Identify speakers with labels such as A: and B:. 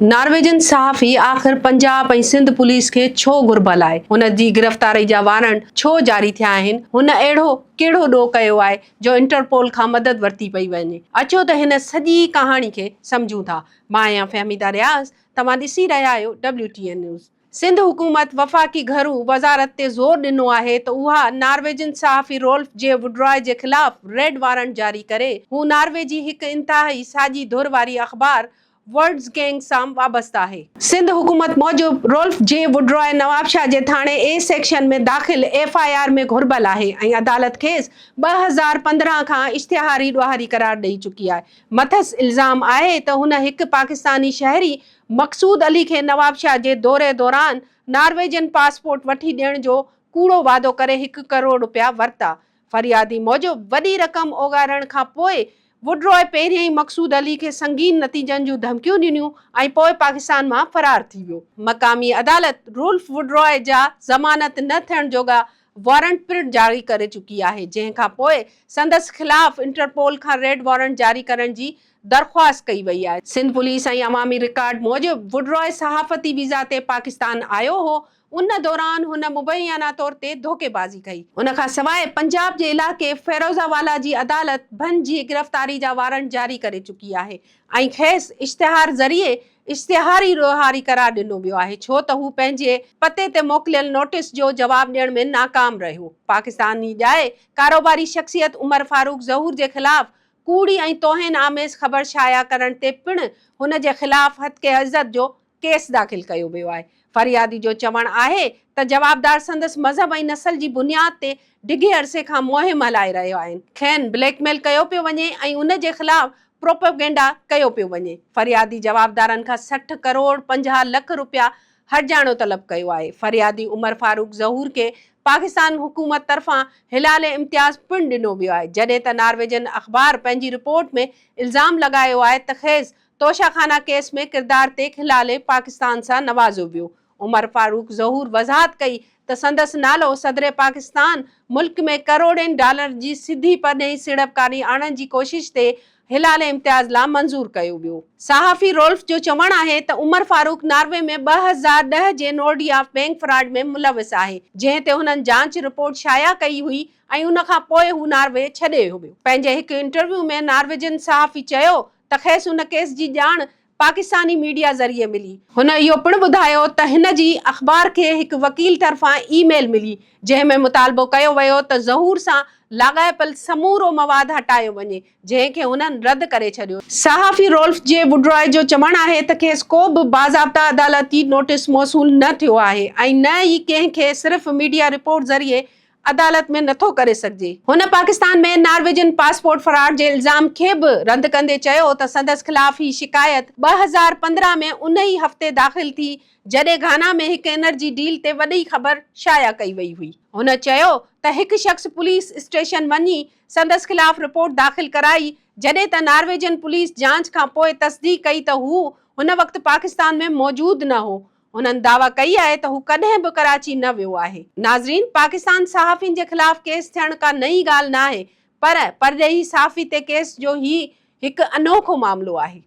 A: Norwegian सहाफ़ी आख़िर पंजाब ऐं सिंध पुलिस के छो घुर्बल आहे। हुन जी गिरफ़्तारी जा वारंट छो जारी थिया आहिनि? हुन अहिड़ो कहिड़ो ॾोह कयो आहे जो इंटरपोल खां मदद वरिती पई वञे? अचो त हिन सॼी कहाणी खे सम्झूं था। मां आहियां फ़हमीदा रियाज़, तव्हां ॾिसी रहिया आहियो WTN न्यूज़। सिंध हुकूमत वफ़ाक़ी घरू वज़ारत ते ज़ोर ॾिनो आहे त उहा नॉर्वेजन सहाफ़ी रोल्फ जे वुड्रॉय जे ख़िलाफ़ रेड वारंट जारी करे। हू नॉर्वे जी हिकु इंतहाई साॼी धुर वारी अख़बार वर्ड्स गैंग सां वाबस्ता है। सिंध हुकूमत मौजूब रोल्फ जे वुड्रॉय नवाबशाह जे थाणे ए सेक्शन में दाख़िल FIR में घुर्बल आहे ऐं अदालत खेस 2015 खां इश्तिहारी ॾोहारी करार ॾेई चुकी आहे। मथस इल्ज़ाम आहे त हुन हिकु पाकिस्तानी शहरी मक़सूद अली खे नवाबशाह जे दौरे दौरान नॉर्वेजन पासपोर्ट वठी ॾियण जो कूड़ो वादो करे 1 करोड़ रुपया वरिता। फरियादी मौजूब वॾी रक़म ओगारण खां पोइ वुड्रॉय पहिरियों ई मक़सूद अली खे संगीन नतीजनि जूं धमकियूं ॾिनियूं ऐं पोइ पाकिस्तान मां फरार थी वियो। मक़ामी अदालत रोल्फ वुड्रॉय जा ज़मानत न थियण जोगा वारंट पिण जारी करे चुकी आहे, जंहिं खां पोइ संदसि ख़िलाफ़ इंटरपोल खां रेड वारंट जारी करण जी दरख़्वास्त कई वई आहे। सिंध पुलिस ऐं अवामी रिकॉर्ड मूजिब वुड्रॉय सहाफ़ती वीज़ा ते पाकिस्तान आयो हो। उन दौरान हुन मुबैना तौर ते धोखेबाज़ी कई। उन खां सवाइ पंजाब जे इलाइक़े फ़िरोज़ाबाद जी अदालत भन जी गिरफ़्तारी जा वारंट जारी करे चुकी आहे ऐं खेसि इश्तिहार ज़रिए इश्तिहारी ॾोहारी करार ॾिनो वियो आहे, छो त हू पंहिंजे पते ते मोकिलियल नोटिस जो जवाब ॾियण में नाकाम रहियो। पाकिस्तानी ॼाए कारोबारी शख़्सियत उमर फारूक ज़हूर जे ख़िलाफ़ कूड़ी ऐं तौहिन आमेज़ ख़बर शाया करण ते पिण हुन जे ख़िलाफ़ हत्के इज़्ज़त जो केस दाख़िल कयो वियो आहे। फरियादी जो चवणु आहे त जवाबदार संदसि मज़हब ऐं नस्ल जी बुनियाद ते डिघे अरसे खां मुहिम हलाए रहिया आहिनि। खेनि ब्लैकमेल कयो पियो वञे ऐं उन जे ख़िलाफ़ प्रोपेगेंडा कयो पियो वञे। फरियादी जवाबदारनि खां 60 करोड़ 50 लख रुपया हर्जाणो तलब कयो आहे। फरियादी उमर फारूक ज़हूर खे पाकिस्तान हुकूमत तरफ़ां हिलाल इम्तियाज़ पिण ॾिनो वियो आहे, जॾहिं त नॉर्वेजन अख़बार पंहिंजी रिपोर्ट में इल्ज़ाम लॻायो आहे त खेसि तोशाखाना केस में किरदार ते खिलाले पाकिस्तान सां नवाज़ो वियो। उमर फारूक ज़हूर वज़ाहत कई त संदसि नालो सदर पाकिस्तान मुल्क में करोड़नि डॉलर जी सिधी परॾेही सीड़पकारी आणण जी कोशिश ते हिलाल इम्तियाज़ लाइ मंज़ूर कयो वियो। सहाफ़ी रोल्फ जो चवणु आहे त उमर फारूक नॉर्वे में 2010 जे नॉर्डिया बैंक फ्रॉड में मुलविस आहे, जंहिं ते हुननि जांच रिपोर्ट शाया कई हुई ऐं उन खां पोइ हू नॉर्वे छॾे वियो। पंहिंजे हिकु इंटरव्यू में नॉर्वेजन सहाफ़ी चयो त खेसि उन केस जी ॼाण पाकिस्तानी मीडिया ज़रिए मिली। हुन इहो पिण ॿुधायो त हिन जी अख़बार खे हिकु वकील तरफ़ां ईमेल मिली, जंहिं में मुतालबो कयो वियो त ज़हूर सां लाॻापियल समूरो मवाद हटायो वञे, जंहिं खे हुननि रद्द करे छॾियो। सहाफ़ी रोल्फ जे वुड्रॉय जो चवणु आहे त खेसि को बि बाज़ाब्ता अदालती नोटिस मौसूल न थियो आहे ऐं न ई कंहिंखे सिर्फ़ मीडिया रिपोर्ट ज़रिए अदालत में नथो करे सघिजे। हुन पाकिस्तान में नॉर्वेजन पासपोर्ट फ्रॉड जे इल्ज़ाम खे बि रद्द कंदे चयो त संदसि ख़िलाफ़ ही शिकायत 2015 में उन ई हफ़्ते दाख़िल थी, जॾहिं घाना में हिकु एनर्जी डील ते वॾी ख़बर शाया कई वई हुई। हुन चयो त हिकु शख़्स पुलिस स्टेशन वञी संदसि ख़िलाफ़ रिपोर्ट दाख़िल कराई, जॾहिं त नॉर्वेजन पुलिस जांच खां पोइ तस्दीक़ कई त हू हुन वक़्तु पाकिस्तान में मौजूदु न हो। हुननि दावा कई आहे त हू कॾहिं बि कराची न वियो आहे। नाज़रीन, पाकिस्तान सहाफ़ियुनि जे ख़िलाफ़ केस थियण का नई ॻाल्हि न आहे, पर परॾेही सहाफ़ी ते केस जो ही हिकु अनोखो मामिलो आहे।